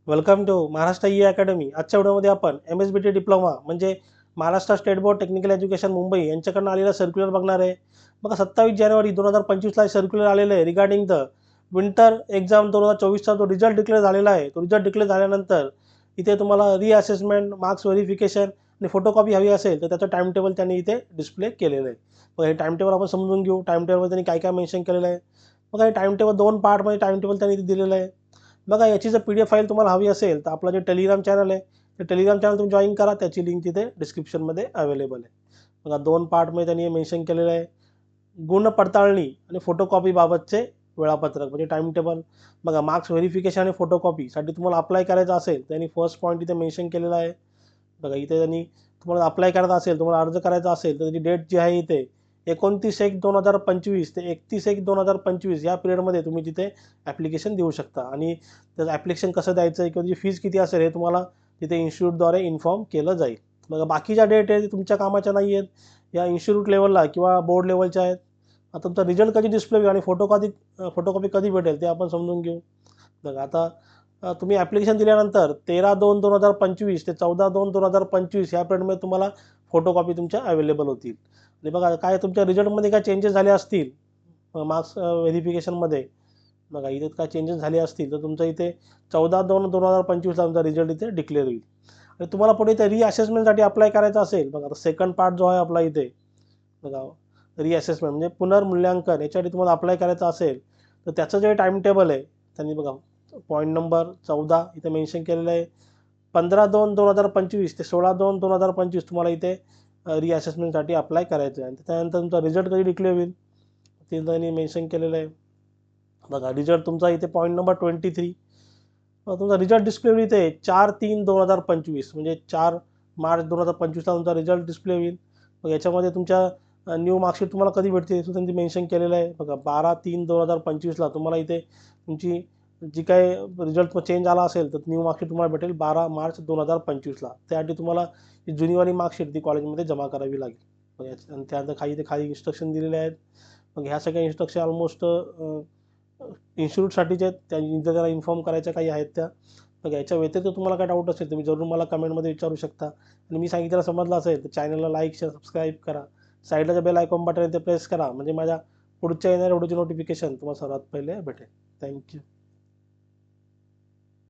Welcome to Maharashtra e academy. आजच्या व्हिडिओमध्ये आपण MSBT डिप्लोमा म्हणजे Maharashtra state board technical education Mumbai यांच्याकडून आलेला सर्क्युलर बघणार आहे। बघा 27 जानेवारी 2025ला सर्क्युलर आलेलं आहे रिगार्डिंग द विंटर एक्झाम 2024चा जो रिझल्ट डिक्लेअर झालेला आहे। तो रिझल्ट डिक्लेअर झाल्यानंतर इथे तुम्हाला रीअसेसमेंट, मार्क्स व्हेरिफिकेशन आणि फोटोकॉपी हवी असेल तर त्याचं टाइम टेबल त्यांनी इथे डिस्प्ले केलेलं आहे। बघा हे टाइम टेबल आपण समजून घेऊ। टाइम टेबल त्यांनी काय काय मेन्शन केलेलं आहे। बघा हे टाइम टेबल 2 पार्टमध्ये टाइम टेबल त्यांनी इथे दिलेलं आहे। बघा याची जर PDF फाईल तुम्हाला हवी असेल तर आपलं जे टेलिग्राम चॅनल आहे ते टेलिग्राम चॅनल तुम्ही जॉईन करा। त्याची लिंक तिथे डिस्क्रिप्शनमध्ये अवेलेबल आहे। बघा 2 पार्टमध्ये त्यांनी मेन्शन केलेलं आहे। गुण पडताळणी आणि फोटोकॉपी बाबतचे वेळापत्रक म्हणजे टाइम टेबल। बघा मार्क्स व्हेरिफिकेशन आणि फोटोकॉपीसाठी तुम्हाला अप्लाय करायचं असेल त्यांनी फर्स्ट पॉईंट इथे मेन्शन केलेला आहे। बघा इथे त्यांनी तुम्हाला अप्लाय करायचा असेल, तुम्हाला अर्ज करायचा असेल तर त्याची डेट जी आहे इथे 29/1/2025 ते 31/1/2025 या पिरियडमध्ये तुम्ही तिथे ॲप्लिकेशन देऊ शकता। आणि त्याचं ॲप्लिकेशन कसं द्यायचं किंवा त्याची फीज किती असेल हे तुम्हाला तिथे इन्स्टिट्यूटद्वारे इन्फॉर्म केलं जाईल। बघा बाकीच्या डेट आहेत तुमच्या कामाच्या नाही आहेत, या इन्स्टिट्यूट लेवलला किंवा बोर्ड लेवलच्या आहेत। आता तुमचा रिझल्ट कधी डिस्प्ले होईल आणि फोटोकॉपी कधी भेटेल ते आपण समजून घेऊ। बघा आता तुम्ही ॲप्लिकेशन दिल्यानंतर 13/2/2025 ते 14/2/2025 या पिरियडमध्ये तुम्हाला फोटोकॉपी तुमच्या अवेलेबल होतील। आणि बघा काय तुमच्या रिझल्टमध्ये काय चेंजेस झाले असतील मार्क्स व्हेरिफिकेशनमध्ये, बघा इथे काय चेंजेस झाले असतील तर तुमचं इथे 14/2/2025ला तुमचा रिझल्ट इथे डिक्लेअर होईल। आणि तुम्हाला पुढे इथे रीअसेसमेंटसाठी अप्लाय करायचं असेल, बघा आता सेकंड पार्ट जो आहे आपला इथे बघा रीअसेसमेंट म्हणजे पुनर्मूल्यांकन, याच्यासाठी तुम्हाला अप्लाय करायचं असेल तर त्याचं जे टाइम टेबल आहे त्यांनी बघा पॉईंट नंबर 14 इथे मेन्शन केलेलं आहे। 15/2/2025 ते 16/2/2025 तुम्हाला इथे रीअसेसमेंटसाठी अप्लाय करायचं आहे। आणि त्यानंतर तुमचा रिझल्ट कधी डिक्लेअर होईल ते त्यांनी मेन्शन केलेलं आहे। बघा रिझल्ट तुमचा इथे पॉईंट नंबर 23 तुमचा रिझल्ट डिस्प्ले होईल इथे 4/3/2025 म्हणजे 4 मार्च 2025ला तुमचा रिझल्ट डिस्प्ले होईल। मग याच्यामध्ये तुमच्या न्यू मार्कशीट तुम्हाला कधी भेटते हे त्यांनी मेन्शन केलेलं आहे। बघा 12/3/2025ला तुम्हाला इथे तुमची जी काय रिझल्ट चेंज आला असेल तर न्यू मार्कशीट तुम्हाला भेटेल 12 मार्च 2025ला। त्यासाठी तुम्हाला जी जुनीवाली मार्कशीट ती कॉलेजमध्ये जमा करावी लागेल। आणि त्यानंतर खाली इन्स्ट्रक्शन दिलेले आहेत। मग ह्या सगळ्या इन्स्ट्रक्शन ऑलमोस्ट इन्स्टिट्यूटसाठीचे आहेत, त्याला इन्फॉर्म करायच्या काही आहेत त्या। बघा याच्या व्यतिरिक्त तुम्हाला काय डाऊट असेल तुम्ही जरूर मला कमेंटमध्ये विचारू शकता। आणि मी सांगितलेलं समजलं असेल तर चॅनलला लाईक, शेअर, सबस्क्राईब करा। साईडला बेल आयकॉन बटन आहे ते प्रेस करा म्हणजे माझ्या पुढच्या येणाऱ्या व्हिडिओची नोटिफिकेशन तुम्हाला सर्वात पहिले भेटेल। थँक्यू।